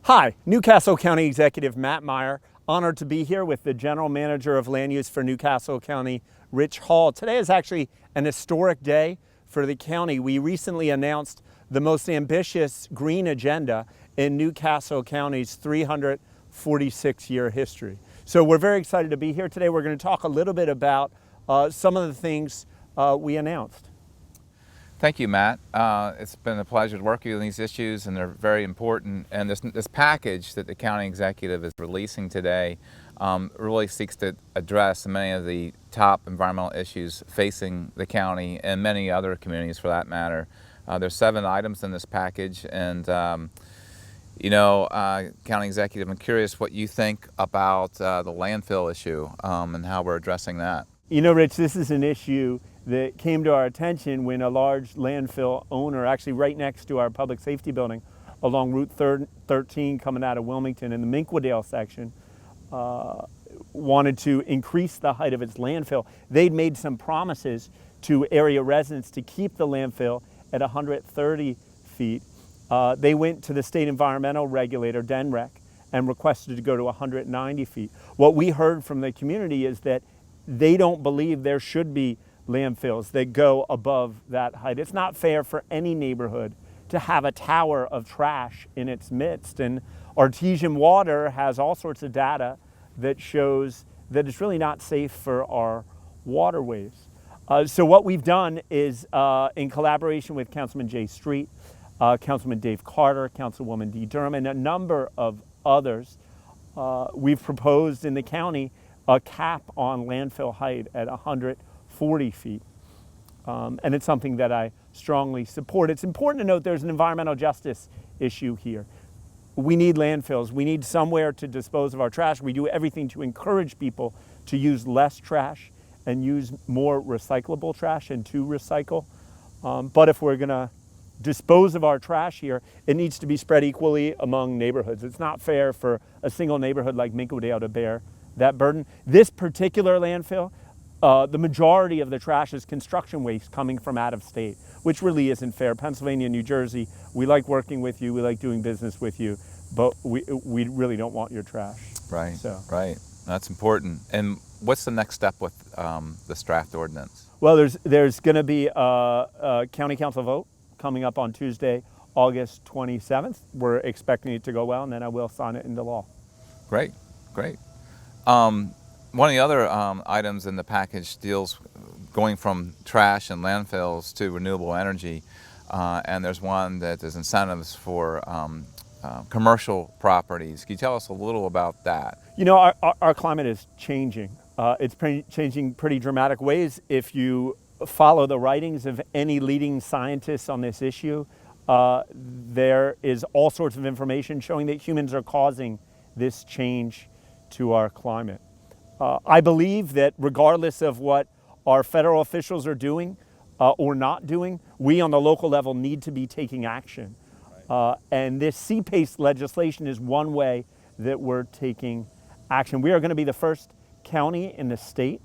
Hi, Newcastle County Executive Matt Meyer. Honored to be here with the General Manager of Land Use for Newcastle County, Rich Hall. Today is actually an historic day for the county. We recently announced the most ambitious green agenda in Newcastle County's 346-year history. So we're very excited to be here today. We're going to talk a little bit about some of the things we announced. Thank you, Matt. It's been a pleasure to work with you on these issues, and they're very important. And this package that the county executive is releasing today really seeks to address many of the top environmental issues facing the county and many other communities for that matter. There's 7 items in this package, and county executive, I'm curious what you think about the landfill issue and how we're addressing that. You know, Rich, this is an issue that came to our attention when a large landfill owner, actually right next to our public safety building along Route 13 coming out of Wilmington in the Minquadale section, wanted to increase the height of its landfill. They'd made some promises to area residents to keep the landfill at 130 feet. They went to the state environmental regulator, DENREC, and requested to go to 190 feet. What we heard from the community is that they don't believe there should be landfills that go above that height. It's not fair for any neighborhood to have a tower of trash in its midst. And Artesian Water has all sorts of data that shows that it's really not safe for our waterways. So what we've done is, in collaboration with Councilman Jay Street, Councilman Dave Carter, Councilwoman Dee Durham, and a number of others, we've proposed in the county a cap on landfill height at 140 feet. And it's something that I strongly support. It's important to note there's an environmental justice issue here. We need landfills. We need somewhere to dispose of our trash. We do everything to encourage people to use less trash and use more recyclable trash and to recycle. But if we're going to dispose of our trash here, it needs to be spread equally among neighborhoods. It's not fair for a single neighborhood like Minquadale to bear that burden. This particular landfill, the majority of the trash is construction waste coming from out of state, which really isn't fair. Pennsylvania, New Jersey, we like working with you, we like doing business with you, but we really don't want your trash. Right, so. Right. That's important. And what's the next step with this draft ordinance? Well, there's going to be a county council vote coming up on Tuesday, August 27th. We're expecting it to go well, and then I will sign it into law. Great, great. One of the other items in the package deals going from trash and landfills to renewable energy, and there's one that is incentives for commercial properties. Can you tell us a little about that? You know, our climate is changing. It's changing pretty dramatic ways. If you follow the writings of any leading scientists on this issue, there is all sorts of information showing that humans are causing this change to our climate. I believe that regardless of what our federal officials are doing or not doing, we on the local level need to be taking action. And this CPACE legislation is one way that we're taking action. We are going to be the first county in the state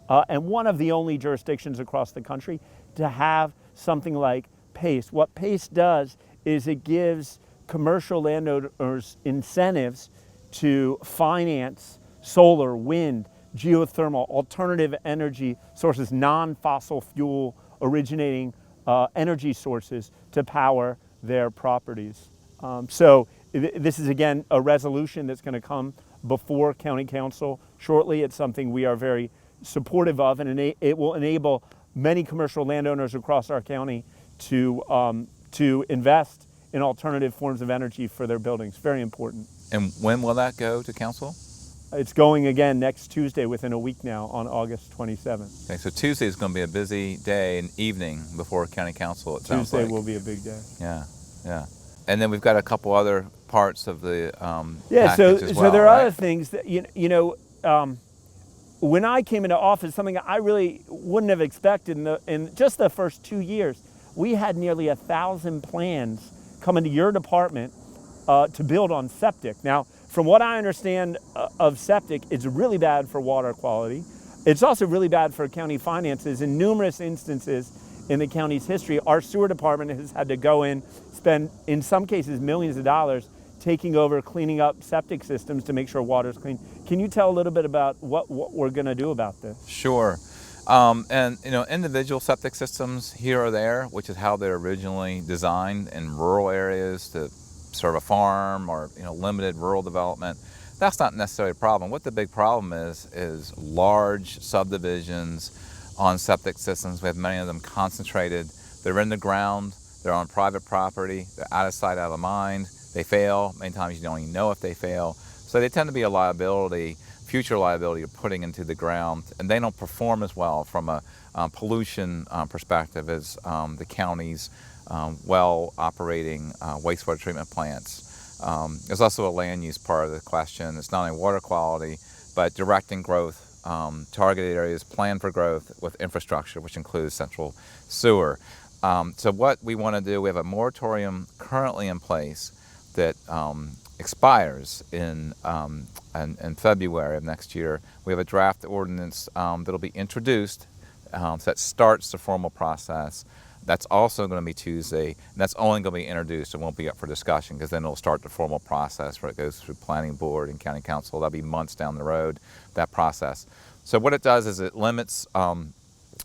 and one of the only jurisdictions across the country to have something like PACE. What PACE does is it gives commercial landowners incentives to finance solar, wind, geothermal, alternative energy sources, non-fossil fuel originating energy sources to power their properties. So this is, again, a resolution that's going to come before County Council shortly. It's something we are very supportive of, and it will enable many commercial landowners across our county to invest in alternative forms of energy for their buildings. Very important. And when will that go to council? It's going again next Tuesday, within a week now, on August 27th. Okay, so Tuesday is going to be a busy day and evening before county council, it sounds like. Tuesday will be a big day. Yeah, yeah. And then we've got a couple other parts of the yeah, package as well, so there are right? other things that, when I came into office, something I really wouldn't have expected in just the first 2 years, we had nearly 1,000 plans come into your department to build on septic. Now, from what I understand of septic, it's really bad for water quality. It's also really bad for county finances. In numerous instances in the county's history, our sewer department has had to go in, spend, in some cases, millions of dollars taking over, cleaning up septic systems to make sure water's clean. Can you tell a little bit about what we're going to do about this? Sure. And individual septic systems here or there, which is how they're originally designed in rural areas to serve a farm or limited rural development, that's not necessarily a problem. What the big problem is large subdivisions on septic systems. We have many of them concentrated. They're in the ground, they're on private property, they're out of sight, out of mind. They fail. Many times you don't even know if they fail. So they tend to be a liability, future liability you're putting into the ground, and they don't perform as well from a pollution perspective as the county's well-operating wastewater treatment plants. There's also a land use part of the question. It's not only water quality, but directing growth, targeted areas, plan for growth with infrastructure, which includes central sewer. So what we want to do, we have a moratorium currently in place that expires in February of next year. We have a draft ordinance that'll be introduced that starts the formal process. That's also going to be Tuesday, and that's only going to be introduced. It won't be up for discussion because then it'll start the formal process where it goes through planning board and county council. That'll be months down the road, that process. So what it does is it limits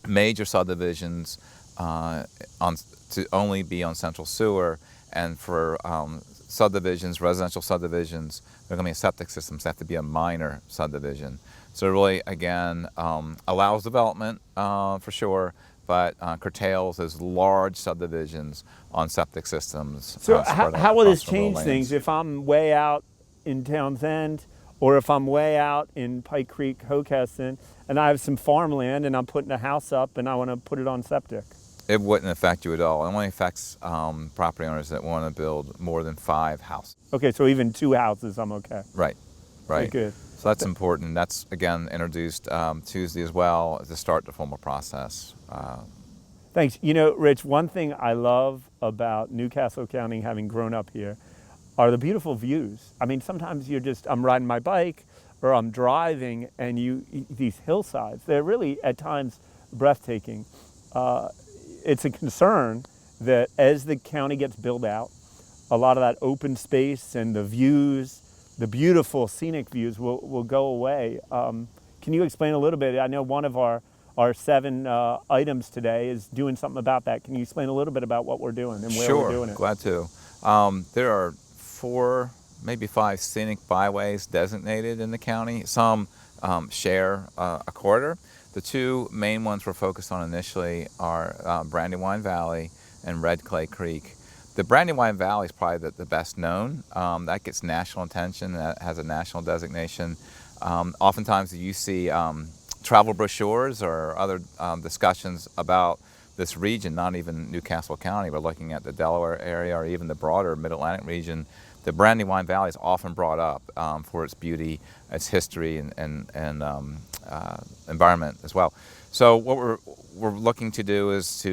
major subdivisions to only be on central sewer, and for subdivisions, residential subdivisions, they're going to be septic systems. They have to be a minor subdivision. So it really, again, allows development for sure, but curtails those large subdivisions on septic systems. So how will this change things if I'm way out in Townsend, or if I'm way out in Pike Creek, Hocassin, and I have some farmland and I'm putting a house up and I want to put it on septic? It wouldn't affect you at all. It only affects property owners that want to build more than 5 houses. Okay, so even 2 houses, I'm okay. Right. Okay, good. So that's important. That's, again, introduced Tuesday as well to start the formal process. Thanks. Rich, one thing I love about Newcastle County, having grown up here, are the beautiful views. I mean, sometimes I'm riding my bike or I'm driving, and these hillsides, they're really at times breathtaking. It's a concern that as the county gets built out, a lot of that open space and the views, the beautiful scenic views will go away. Can you explain a little bit? I know one of our 7 items today is doing something about that. Can you explain a little bit about what we're doing and where we're doing it? Sure, glad to. There are 4, maybe 5 scenic byways designated in the county. Some share a corridor. The 2 main ones we're focused on initially are Brandywine Valley and Red Clay Creek. The Brandywine Valley is probably the best known. That gets national attention. That has a national designation. Oftentimes you see travel brochures or other discussions about this region, not even Newcastle County, but looking at the Delaware area or even the broader Mid-Atlantic region. The Brandywine Valley is often brought up for its beauty, its history, and environment as well. So what we're looking to do is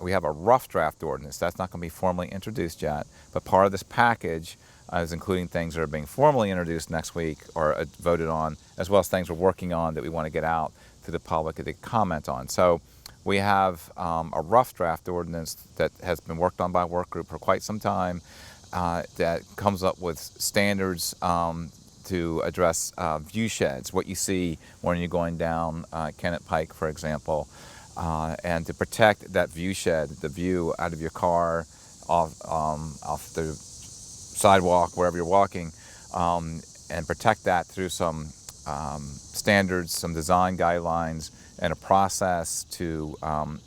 we have a rough draft ordinance. That's not going to be formally introduced yet, but part of this package is including things that are being formally introduced next week or voted on, as well as things we're working on that we want to get out to the public to comment on. So we have a rough draft ordinance that has been worked on by a work group for quite some time that comes up with standards to address view sheds, what you see when you're going down Kennett Pike, for example, and to protect that view shed, the view out of your car, off the sidewalk, wherever you're walking, and protect that through some standards, some design guidelines, and a process to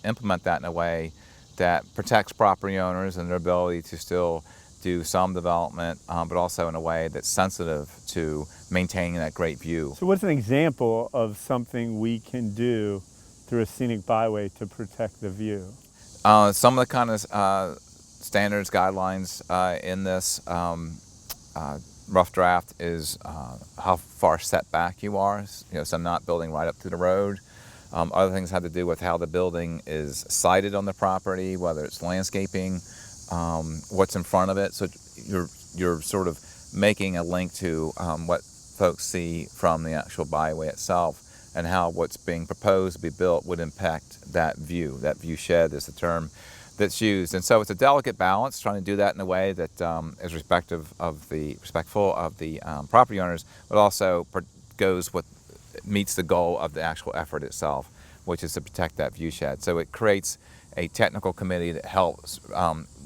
implement that in a way that protects property owners and their ability to still do some development, but also in a way that's sensitive to maintaining that great view. So what's an example of something we can do through a scenic byway to protect the view? Some of the kind of standards, guidelines in this rough draft is how far set back you are, so not building right up to the road. Other things have to do with how the building is sited on the property, whether it's landscaping, what's in front of it. So you're sort of making a link to what folks see from the actual byway itself, and how what's being proposed to be built would impact that view. That view shed is the term that's used. And so it's a delicate balance, trying to do that in a way that is respectful of the property owners, but also meets the goal of the actual effort itself, which is to protect that view shed. So it creates a technical committee that helps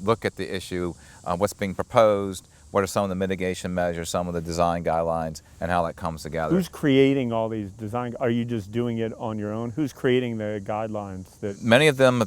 look at the issue, what's being proposed, what are some of the mitigation measures, some of the design guidelines, and how that comes together. Who's creating all these design? Are you just doing it on your own? Who's creating the guidelines? Many of them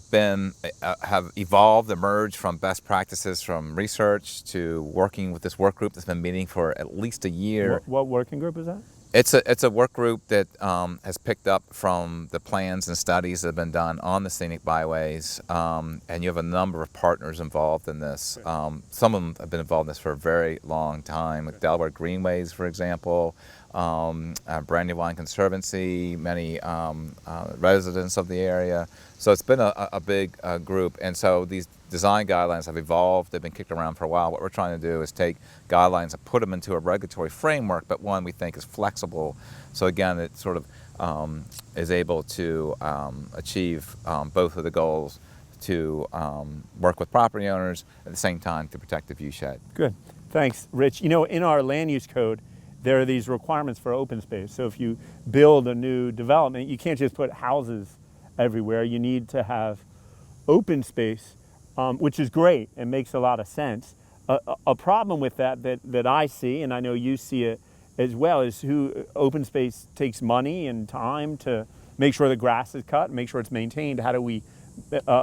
have evolved, emerged from best practices from research to working with this work group that's been meeting for at least a year. What working group is that? It's a work group that has picked up from the plans and studies that have been done on the scenic byways, and you have a number of partners involved in this. Some of them have been involved in this for a very long time, like Delaware Greenways, for example, Brandywine Conservancy, many residents of the area. So it's been a big group, and so these design guidelines have evolved. They've been kicked around for a while. What we're trying to do is take guidelines and put them into a regulatory framework, but one we think is flexible. So again, it sort of is able to achieve both of the goals, to work with property owners at the same time to protect the view shed. Good. Thanks, Rich. You know, in our land use code, there are these requirements for open space. So if you build a new development, you can't just put houses everywhere. You need to have open space, which is great and makes a lot of sense. A problem with that I see, and I know you see it as well, is open space takes money and time to make sure the grass is cut, make sure it's maintained. How do we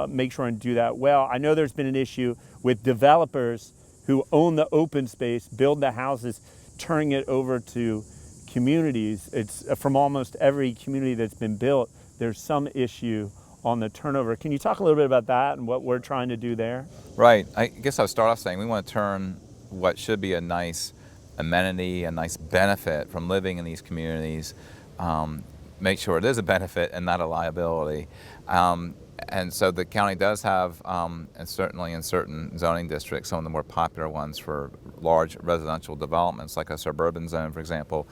make sure and do that well? I know there's been an issue with developers who own the open space, build the houses, turning it over to communities. It's from almost every community that's been built, there's some issue on the turnover. Can you talk a little bit about that and what we're trying to do there? Right. I guess I'll start off saying we want to turn what should be a nice amenity, a nice benefit from living in these communities, make sure it is a benefit and not a liability. And so the county does have, and certainly in certain zoning districts, some of the more popular ones for large residential developments, like a suburban zone, for example,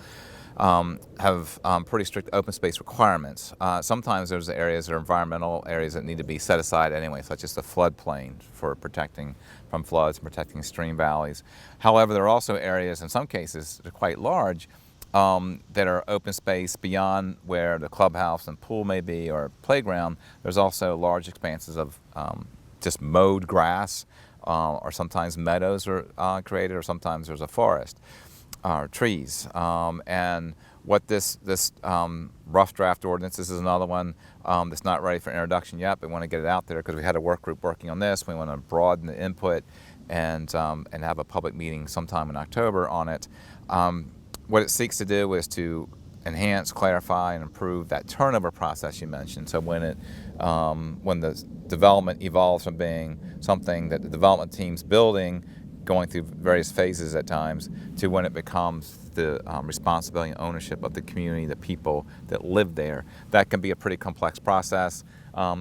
have pretty strict open space requirements. Sometimes there's areas that are environmental areas that need to be set aside anyway, such as the floodplain for protecting from floods and protecting stream valleys. However, there are also areas, in some cases, that are quite large, that are open space beyond where the clubhouse and pool may be or playground. There's also large expanses of just mowed grass, or sometimes meadows are created, or sometimes there's a forest. Trees. And what this rough draft ordinance, this is another one that's not ready for introduction yet, but we want to get it out there because we had a work group working on this. We want to broaden the input and have a public meeting sometime in October on it. What it seeks to do is to enhance, clarify, and improve that turnover process you mentioned. So when the development evolves from being something that the development team's building, going through various phases at times, to when it becomes the responsibility and ownership of the community, the people that live there. That can be a pretty complex process.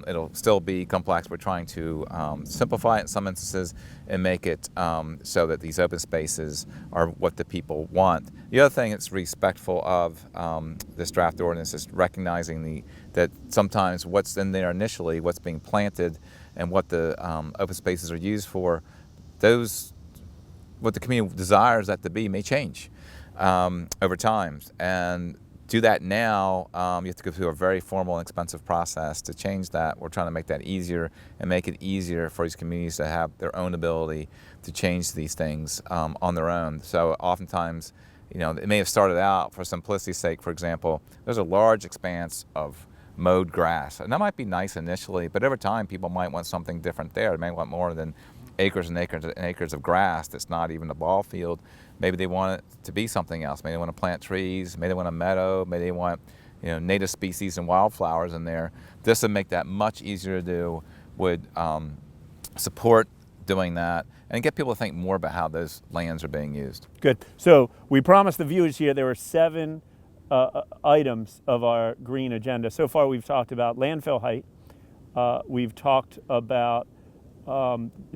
It'll still be complex. We're trying to simplify it in some instances and make it so that these open spaces are what the people want. The other thing that's respectful of this draft ordinance is recognizing that sometimes what's in there initially, what's being planted, and what the open spaces are used for, what the community desires that to be may change over time. And do that now, you have to go through a very formal and expensive process to change that. We're trying to make that easier and make it easier for these communities to have their own ability to change these things on their own. So oftentimes, it may have started out, for simplicity's sake, for example, there's a large expanse of mowed grass. And that might be nice initially, but over time people might want something different there. They may want more than acres and acres and acres of grass that's not even a ball field. Maybe they want it to be something else. Maybe they want to plant trees. Maybe they want a meadow. Maybe they want native species and wildflowers in there. This would make that much easier to do, would support doing that, and get people to think more about how those lands are being used. Good. So we promised the viewers here there were 7 items of our green agenda. So far we've talked about landfill height. We've talked about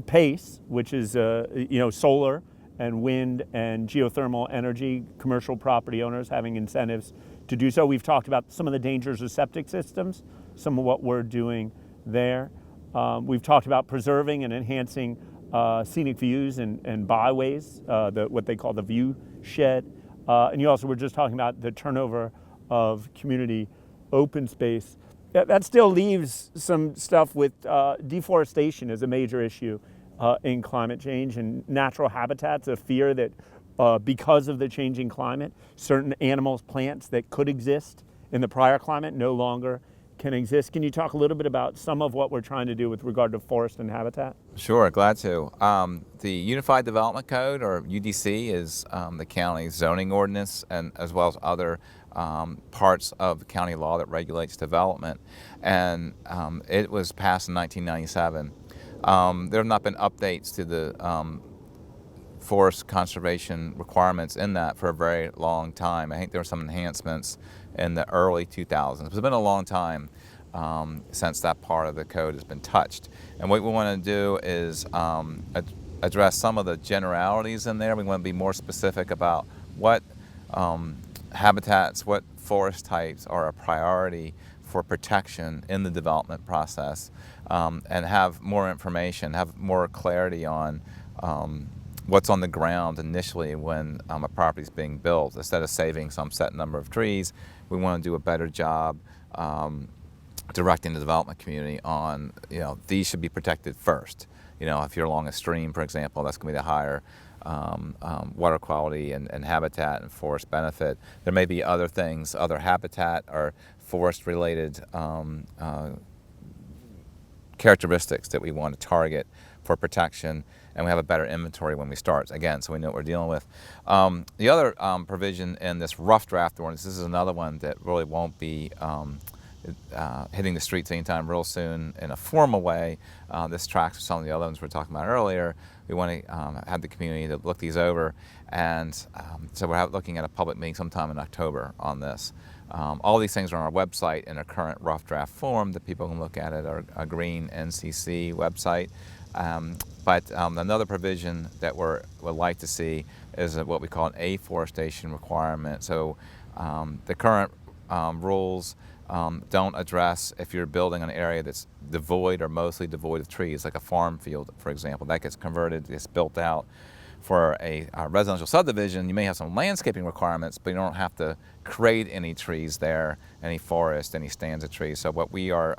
PACE, which is solar and wind and geothermal energy, commercial property owners having incentives to do so. We've talked about some of the dangers of septic systems, some of what we're doing there. We've talked about preserving and enhancing scenic views and byways, what they call the view shed. And you also were just talking about the turnover of community open space. That still leaves some stuff with deforestation as a major issue in climate change and natural habitats, a fear that because of the changing climate, certain animals, plants that could exist in the prior climate no longer can exist. Can you talk a little bit about some of what we're trying to do with regard to forest and habitat? Sure, glad to. The Unified Development Code, or UDC, is the county's zoning ordinance, and as well as other parts of the county law that regulates development. And it was passed in 1997. There have not been updates to the forest conservation requirements in that for a very long time. I think there were some enhancements in the early 2000s. It's been a long time since that part of the code has been touched. And what we want to do is address some of the generalities in there. We want to be more specific about what habitats, what forest types are a priority for protection in the development process, and have more information, have more clarity on what's on the ground initially when a property is being built. Instead of saving some set number of trees, we want to do a better job directing the development community on, these should be protected first. If you're along a stream, for example, that's going to be the higher water quality and habitat and forest benefit. There may be other things, other habitat or forest-related characteristics that we want to target for protection, and we have a better inventory when we start, again, so we know what we're dealing with. The other provision in this rough draft ordinance, this is another one that really won't be hitting the streets anytime real soon in a formal way. This tracks with some of the other ones we were talking about earlier. We want to have the community to look these over, and so we're looking at a public meeting sometime in October on this. All these things are on our website in a current rough draft form that people can look at our Green NCC website. But another provision that we would like to see is what we call an Afforestation Requirement. So the current rules don't address if you're building an area that's devoid or mostly devoid of trees, like a farm field, for example. That gets converted, gets built out for a residential subdivision. You may have some landscaping requirements, but you don't have to create any trees there, any forest, any stands of trees. So what we are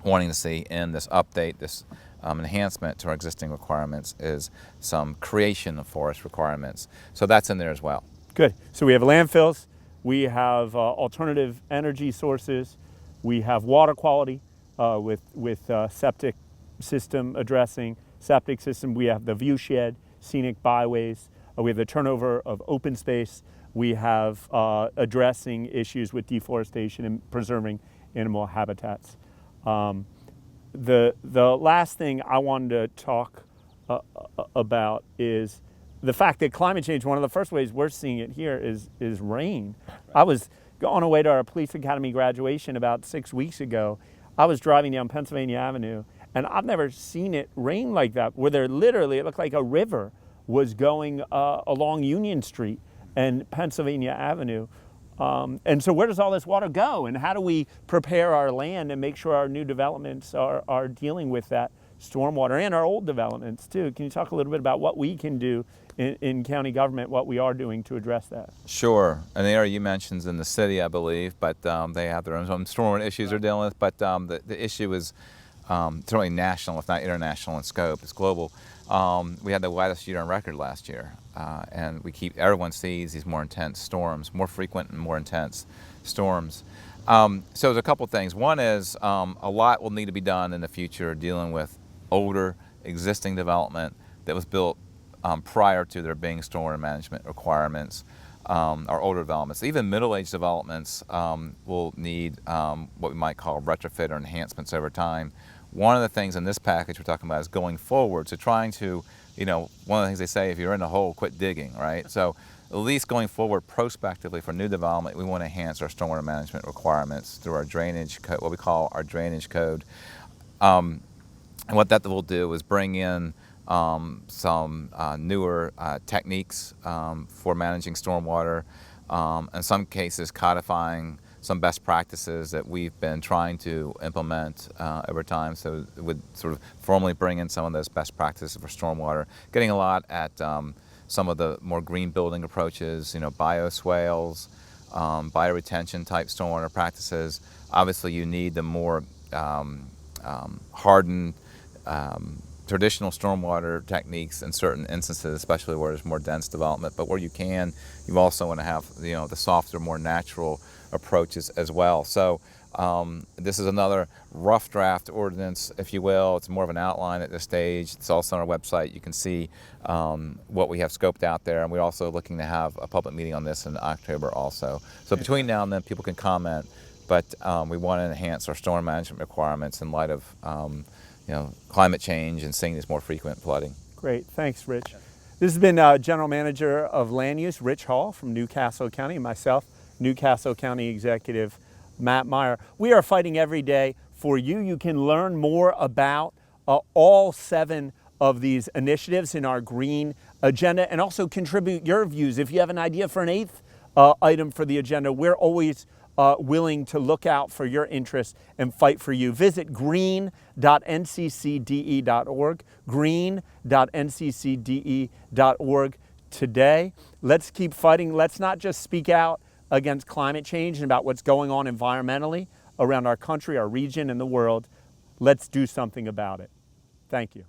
wanting to see in this update, this enhancement to our existing requirements, is some creation of forest requirements. So that's in there as well. Good. So we have landfills, we have alternative energy sources, we have water quality with septic system addressing septic system. We have the view shed, scenic byways. We have the turnover of open space. We have addressing issues with deforestation and preserving animal habitats. The last thing I wanted to talk about is the fact that climate change, one of the first ways we're seeing it here is rain. I was going away to our police academy graduation about 6 weeks ago. I was driving down Pennsylvania Avenue, and I've never seen it rain like that, where there literally, it looked like a river was going along Union Street and Pennsylvania Avenue. And so where does all this water go, and how do we prepare our land and make sure our new developments are dealing with that stormwater, and our old developments too? Can you talk a little bit about what we can do in county government, what we are doing to address that? Sure, and the area you mentioned in the city, I believe, but they have their own stormwater issues they're dealing with, but the issue is certainly national, if not international in scope. It's global. We had the wettest year on record last year, and everyone sees these more intense storms, more frequent and more intense storms. So there's a couple things. One is a lot will need to be done in the future dealing with older existing development that was built prior to there being stormwater management requirements, or older developments. Even middle-aged developments will need what we might call retrofit or enhancements over time. One of the things in this package we're talking about is going forward, so trying to, one of the things they say, if you're in a hole, quit digging, right? So at least going forward prospectively for new development, we want to enhance our stormwater management requirements through our drainage code, what we call our drainage code. And what that will do is bring in some newer techniques for managing stormwater, in some cases codifying some best practices that we've been trying to implement over time. So it would sort of formally bring in some of those best practices for stormwater, getting a lot at some of the more green building approaches, bioswales, bioretention type stormwater practices. Obviously you need the more hardened traditional stormwater techniques in certain instances, especially where there's more dense development. But where you can, you also want to have the softer, more natural approaches as well. So this is another rough draft ordinance, if you will. It's more of an outline at this stage. It's also on our website. You can see what we have scoped out there, and we're also looking to have a public meeting on this in October also. So between now and then, people can comment, but we want to enhance our storm management requirements in light of climate change and seeing this more frequent flooding. Great, thanks, Rich. This has been General Manager of Land Use, Rich Hall from Newcastle County, and myself, Newcastle County Executive Matt Meyer. We are fighting every day for you. You can learn more about all 7 of these initiatives in our green agenda and also contribute your views. If you have an idea for an 8th item for the agenda, we're always willing to look out for your interests and fight for you. Visit green.nccde.org, green.nccde.org today. Let's keep fighting. Let's not just speak out against climate change and about what's going on environmentally around our country, our region, and the world. Let's do something about it. Thank you.